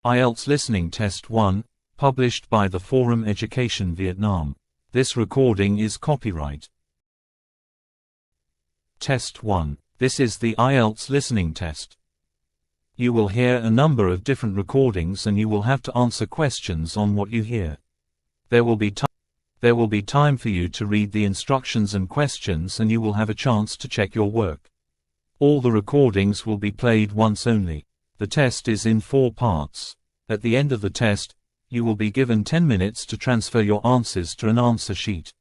IELTS Listening Test 1, published by the Forum Education Vietnam. This recording is copyright. Test 1. This is the IELTS listening test. You will hear a number of different recordings and you will have to answer questions on what you hear. There will be time for you to read the instructions and questions, and you will have a chance to check your work. All the recordings will be played once only. The test is in 4 parts. At the end of the test, you will be given 10 minutes to transfer your answers to an answer sheet.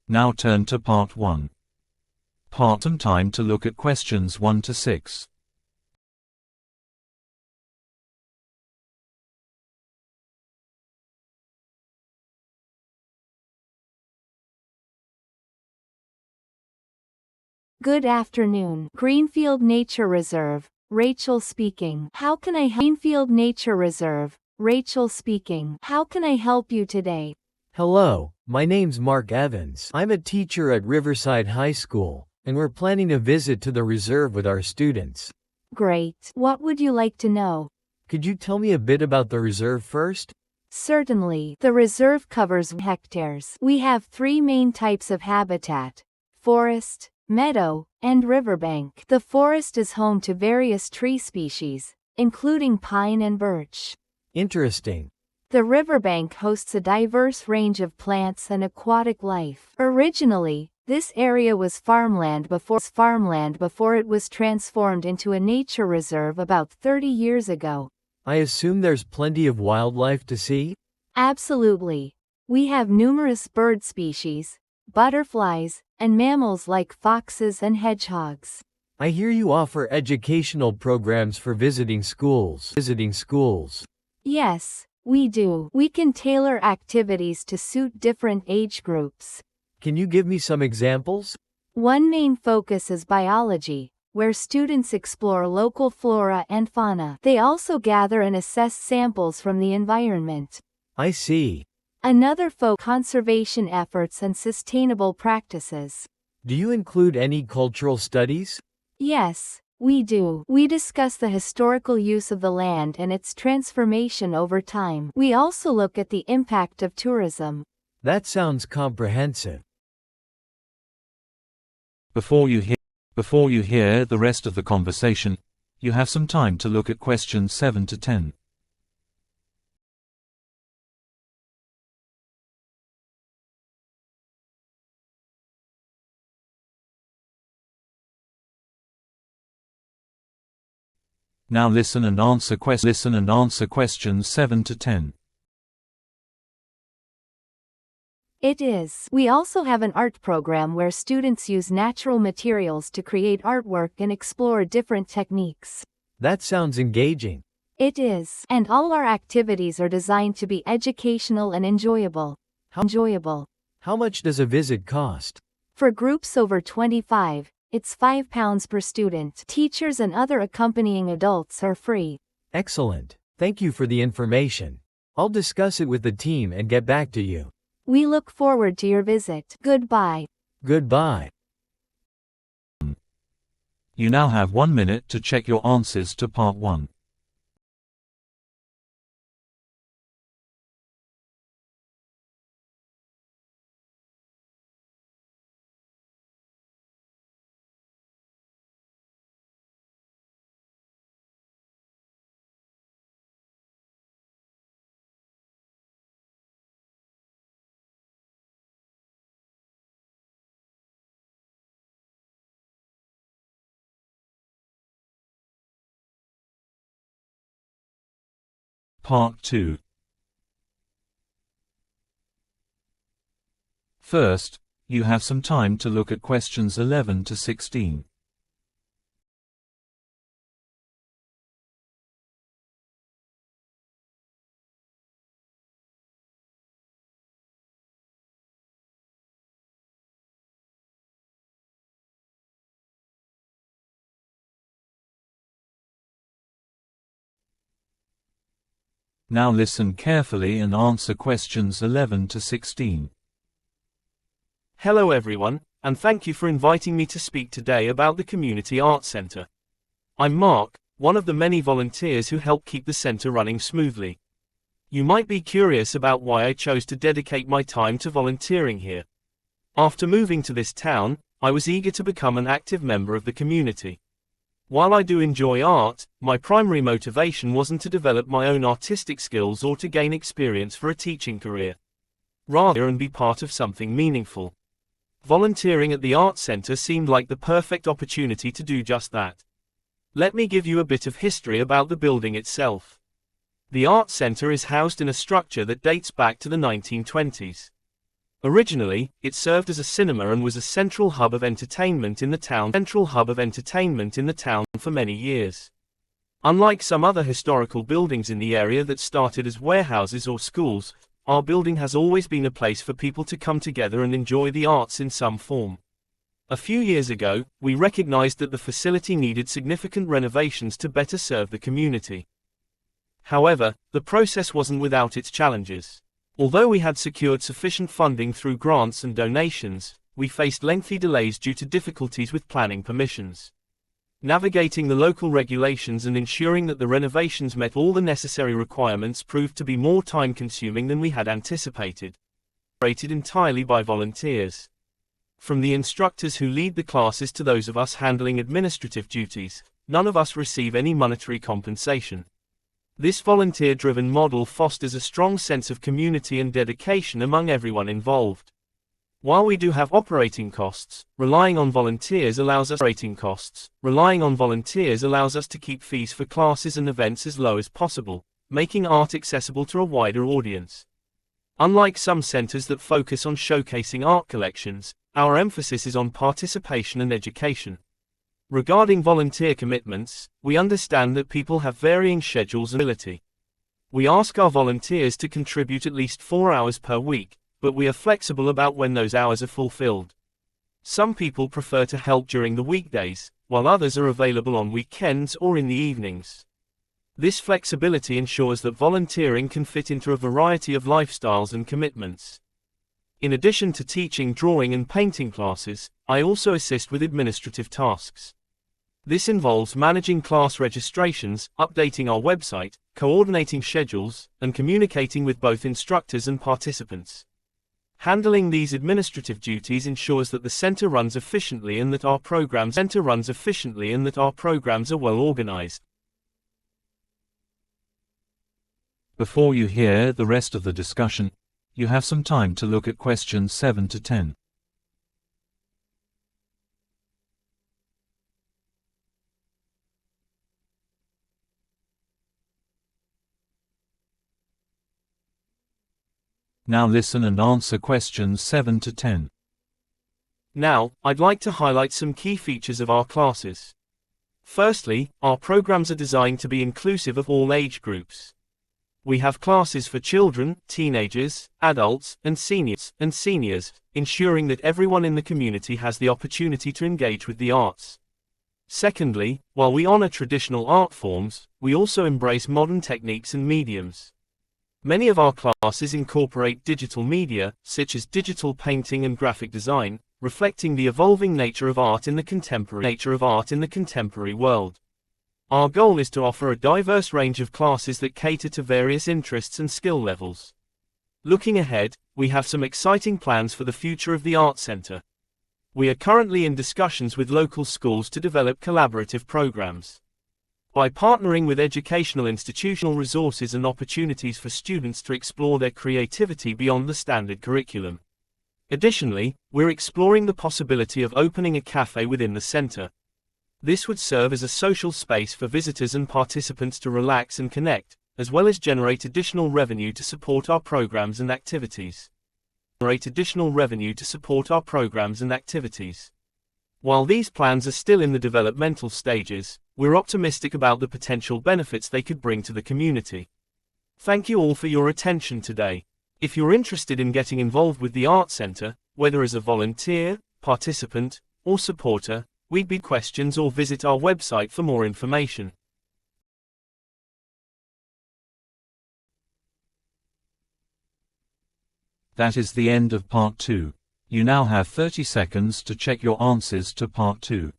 Now turn to part 1. Some time to look at questions 1 to 6. Good afternoon. Greenfield Nature Reserve, Rachel speaking. Greenfield Nature Reserve, Rachel speaking. How can I help you today? Hello, my name's Mark Evans. I'm a teacher at Riverside High School, and we're planning a visit to the reserve with our students. Great. What would you like to know? Could you tell me a bit about the reserve first? Certainly. The reserve covers hectares. We have 3 main types of habitat: forest, meadow, and riverbank. The forest is home to various tree species, including pine and birch. Interesting. The riverbank hosts a diverse range of plants and aquatic life. Originally, this area was farmland before it was transformed into a nature reserve about 30 years ago. I assume there's plenty of wildlife to see? Absolutely. We have numerous bird species, butterflies, and mammals like foxes and hedgehogs. I hear you offer educational programs for visiting schools. Yes, we do. We can tailor activities to suit different age groups. Can you give me some examples? One main focus is biology, where students explore local flora and fauna. They also gather and assess samples from the environment. I see. Another focus: conservation efforts and sustainable practices. Do you include any cultural studies? Yes, we do. We discuss the historical use of the land and its transformation over time. We also look at the impact of tourism. That sounds comprehensive. Before you hear the rest of the conversation, you have some time to look at questions 7 to 10. Now listen and answer questions 7 to 10. It is. We also have an art program where students use natural materials to create artwork and explore different techniques. That sounds engaging. It is. And all our activities are designed to be educational and enjoyable. How much does a visit cost? For groups over 25, it's £5 per student. Teachers and other accompanying adults are free. Excellent. Thank you for the information. I'll discuss it with the team and get back to you. We look forward to your visit. Goodbye. Goodbye. You now have 1 minute to check your answers to part 1. Part 2. First, you have some time to look at questions 11 to 16. Now listen carefully and answer questions 11 to 16. Hello everyone, and thank you for inviting me to speak today about the Community Arts Centre. I'm Mark, one of the many volunteers who help keep the center running smoothly. You might be curious about why I chose to dedicate my time to volunteering here. After moving to this town, I was eager to become an active member of the community. While I do enjoy art, my primary motivation wasn't to develop my own artistic skills or to gain experience for a teaching career. Rather, and be part of something meaningful. Volunteering at the Art Center seemed like the perfect opportunity to do just that. Let me give you a bit of history about the building itself. The Art Center is housed in a structure that dates back to the 1920s. Originally, it served as a cinema and was a central hub of entertainment in the town for many years. Unlike some other historical buildings in the area that started as warehouses or schools, our building has always been a place for people to come together and enjoy the arts in some form. A few years ago, we recognized that the facility needed significant renovations to better serve the community. However, the process wasn't without its challenges. Although we had secured sufficient funding through grants and donations, we faced lengthy delays due to difficulties with planning permissions. Navigating the local regulations and ensuring that the renovations met all the necessary requirements proved to be more time-consuming than we had anticipated. Operated entirely by volunteers. From the instructors who lead the classes to those of us handling administrative duties, none of us receive any monetary compensation. This volunteer-driven model fosters a strong sense of community and dedication among everyone involved. While we do have operating costs, relying on volunteers allows us to keep fees for classes and events as low as possible, making art accessible to a wider audience. Unlike some centers that focus on showcasing art collections, our emphasis is on participation and education. Regarding volunteer commitments, we understand that people have varying schedules and ability. We ask our volunteers to contribute at least 4 hours per week, but we are flexible about when those hours are fulfilled. Some people prefer to help during the weekdays, while others are available on weekends or in the evenings. This flexibility ensures that volunteering can fit into a variety of lifestyles and commitments. In addition to teaching drawing and painting classes, I also assist with administrative tasks. This involves managing class registrations, updating our website, coordinating schedules, and communicating with both instructors and participants. Handling these administrative duties ensures that the center runs efficiently and that our programs are well organized. Before you hear the rest of the discussion, you have some time to look at questions 7 to 10. Now listen and answer questions 7 to 10. Now, I'd like to highlight some key features of our classes. Firstly, our programs are designed to be inclusive of all age groups. We have classes for children, teenagers, adults, and seniors, ensuring that everyone in the community has the opportunity to engage with the arts. Secondly, while we honor traditional art forms, we also embrace modern techniques and mediums. Many of our classes incorporate digital media, such as digital painting and graphic design, reflecting the evolving nature of art in the contemporary world. Our goal is to offer a diverse range of classes that cater to various interests and skill levels. Looking ahead, we have some exciting plans for the future of the Art Center. We are currently in discussions with local schools to develop collaborative programs. By partnering with educational institutional resources and opportunities for students to explore their creativity beyond the standard curriculum. Additionally, we're exploring the possibility of opening a cafe within the center. This would serve as a social space for visitors and participants to relax and connect, as well as generate additional revenue to support our programs and activities. While these plans are still in the developmental stages, we're optimistic about the potential benefits they could bring to the community. Thank you all for your attention today. If you're interested in getting involved with the Art Center, whether as a volunteer, participant, or supporter, we'd be questions or visit our website for more information. That is the end of part 2. You now have 30 seconds to check your answers to part 2.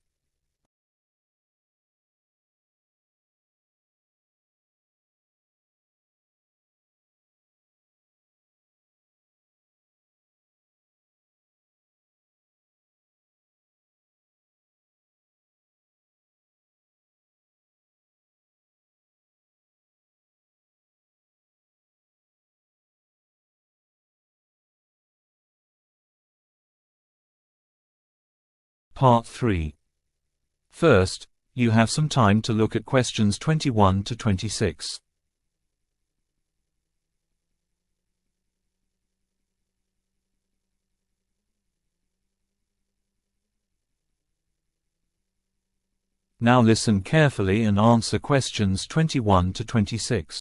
Part 3. First, you have some time to look at questions 21 to 26. Now listen carefully and answer questions 21 to 26.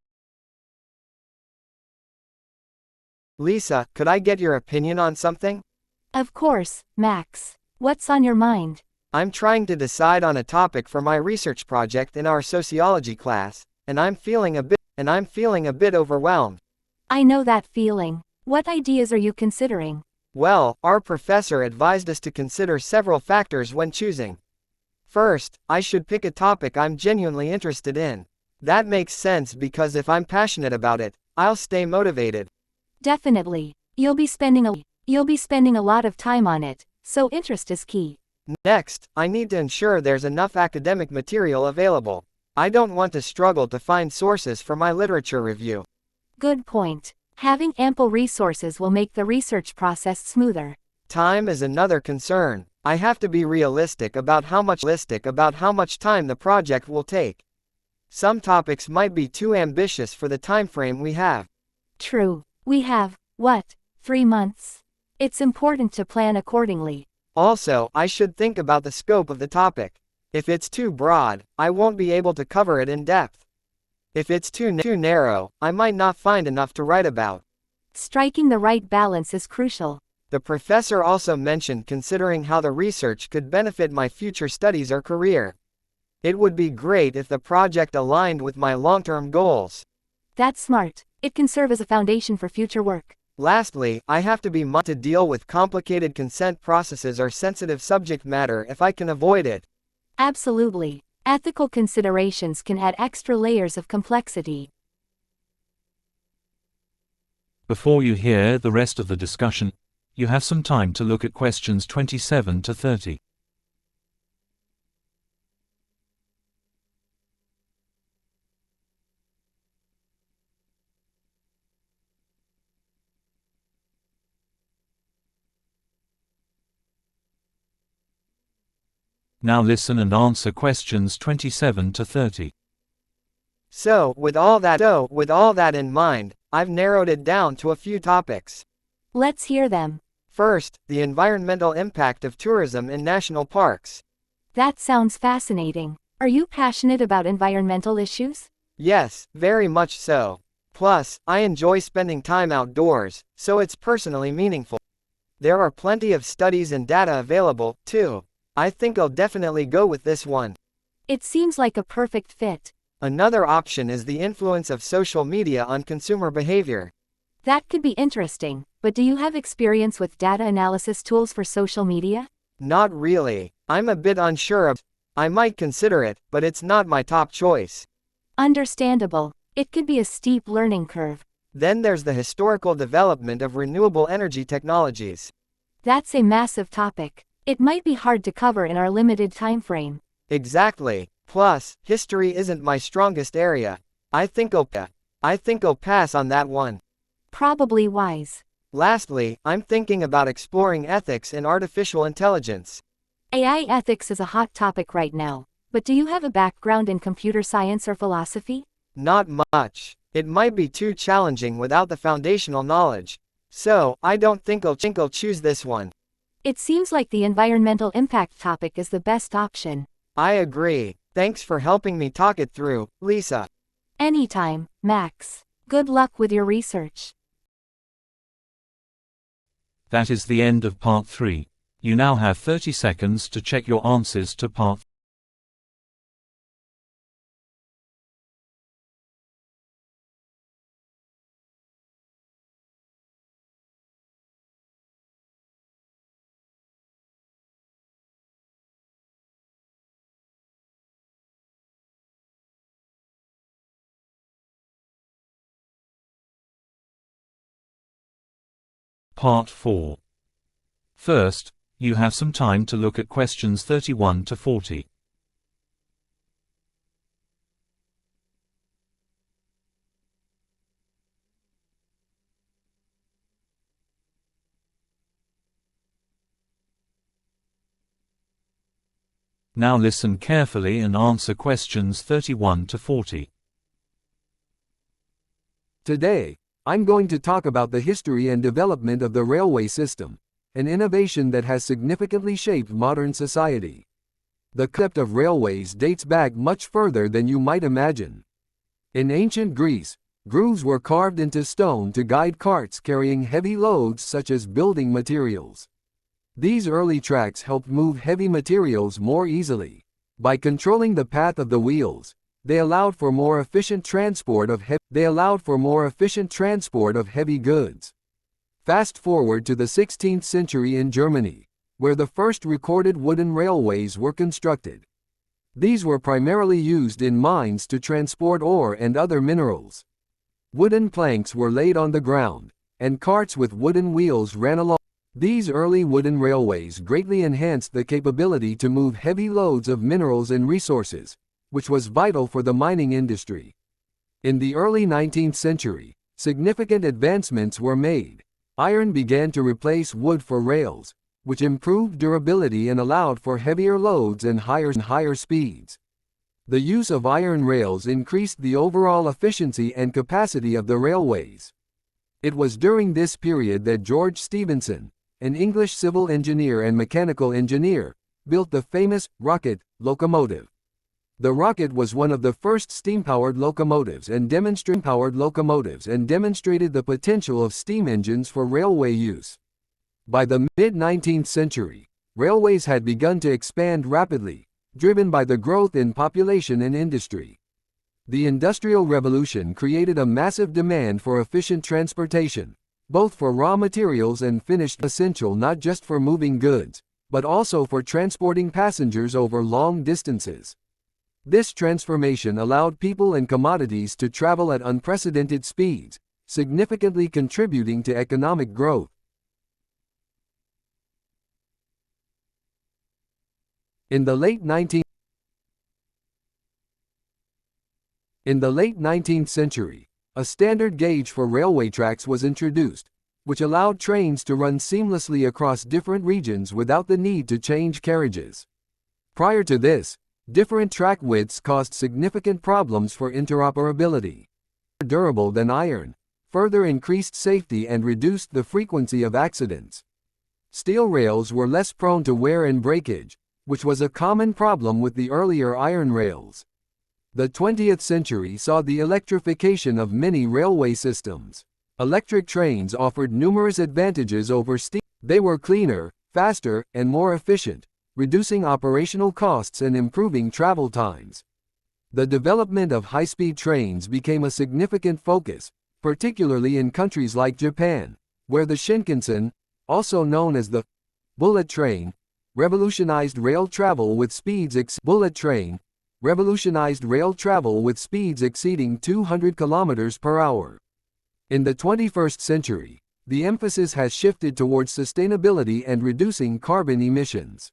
Lisa, could I get your opinion on something? Of course, Max. What's on your mind? I'm trying to decide on a topic for my research project in our sociology class, and I'm feeling a bit overwhelmed. I know that feeling. What ideas are you considering? Well, our professor advised us to consider several factors when choosing. First, I should pick a topic I'm genuinely interested in. That makes sense because if I'm passionate about it, I'll stay motivated. Definitely. You'll be spending a lot of time on it, so interest is key. Next, I need to ensure there's enough academic material available. I don't want to struggle to find sources for my literature review. Good point. Having ample resources will make the research process smoother. Time is another concern. I have to be realistic about how much time the project will take. Some topics might be too ambitious for the time frame we have. True. We have, 3 months? It's important to plan accordingly. Also, I should think about the scope of the topic. If it's too broad, I won't be able to cover it in depth. If it's too narrow, I might not find enough to write about. Striking the right balance is crucial. The professor also mentioned considering how the research could benefit my future studies or career. It would be great if the project aligned with my long-term goals. That's smart. It can serve as a foundation for future work. Lastly, I have to be mindful to deal with complicated consent processes or sensitive subject matter if I can avoid it. Absolutely. Ethical considerations can add extra layers of complexity. Before you hear the rest of the discussion, you have some time to look at questions 27 to 30. Now listen and answer questions 27 to 30. So, with all that in mind, I've narrowed it down to a few topics. Let's hear them. First, the environmental impact of tourism in national parks. That sounds fascinating. Are you passionate about environmental issues? Yes, very much so. Plus, I enjoy spending time outdoors, so it's personally meaningful. There are plenty of studies and data available, too. I think I'll definitely go with this one. It seems like a perfect fit. Another option is the influence of social media on consumer behavior. That could be interesting, but do you have experience with data analysis tools for social media? Not really. I'm a bit unsure of. I might consider it, but it's not my top choice. Understandable. It could be a steep learning curve. Then there's the historical development of renewable energy technologies. That's a massive topic. It might be hard to cover in our limited time frame. Exactly. Plus, history isn't my strongest area. I think I'll pass on that one. Probably wise. Lastly, I'm thinking about exploring ethics in artificial intelligence. AI ethics is a hot topic right now, but do you have a background in computer science or philosophy? Not much. It might be too challenging without the foundational knowledge. So, I don't think I'll choose this one. It seems like the environmental impact topic is the best option. I agree. Thanks for helping me talk it through, Lisa. Anytime, Max. Good luck with your research. That is the end of part 3. You now have 30 seconds to check your answers to part 4. Part 4. First, you have some time to look at questions 31 to 40. Now listen carefully and answer questions 31 to 40. Today, I'm going to talk about the history and development of the railway system, an innovation that has significantly shaped modern society. The concept of railways dates back much further than you might imagine. In ancient Greece, grooves were carved into stone to guide carts carrying heavy loads such as building materials. These early tracks helped move heavy materials more easily. By controlling the path of the wheels, they allowed for more efficient transport of heavy goods. Fast forward to the 16th century in Germany, where the first recorded wooden railways were constructed. These were primarily used in mines to transport ore and other minerals. Wooden planks were laid on the ground, and carts with wooden wheels ran along. These early wooden railways greatly enhanced the capability to move heavy loads of minerals and resources, which was vital for the mining industry. In the early 19th century, significant advancements were made. Iron began to replace wood for rails, which improved durability and allowed for heavier loads and higher speeds. The use of iron rails increased the overall efficiency and capacity of the railways. It was during this period that George Stephenson, an English civil engineer and mechanical engineer, built the famous rocket locomotive. The rocket was one of the first steam-powered locomotives and demonstrated the potential of steam engines for railway use. By the mid-19th century, railways had begun to expand rapidly, driven by the growth in population and industry. The Industrial Revolution created a massive demand for efficient transportation, both for raw materials and finished, essential not just for moving goods, but also for transporting passengers over long distances. This transformation allowed people and commodities to travel at unprecedented speeds, significantly contributing to economic growth. In the late 19th century, a standard gauge for railway tracks was introduced, which allowed trains to run seamlessly across different regions without the need to change carriages. Prior to this, different track widths caused significant problems for interoperability. More durable than iron, further increased safety and reduced the frequency of accidents. Steel rails were less prone to wear and breakage, which was a common problem with the earlier iron rails. The 20th century saw the electrification of many railway systems. Electric trains offered numerous advantages over steam. They were cleaner, faster, and more efficient, reducing operational costs and improving travel times. The development of high-speed trains became a significant focus, particularly in countries like Japan, where the Shinkansen, also known as the bullet train, revolutionized rail travel with speeds exceeding 200 kilometers per hour. In the 21st century, the emphasis has shifted towards sustainability and reducing carbon emissions.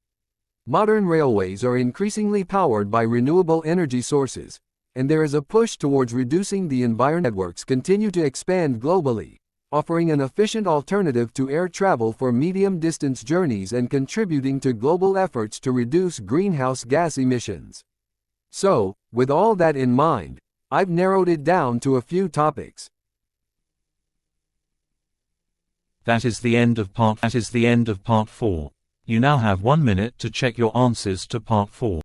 Modern railways are increasingly powered by renewable energy sources, and there is a push towards reducing the environment. Networks continue to expand globally, offering an efficient alternative to air travel for medium-distance journeys and contributing to global efforts to reduce greenhouse gas emissions. So, with all that in mind, I've narrowed it down to a few topics. That is the end of part 4. You now have 1 minute to check your answers to part 4.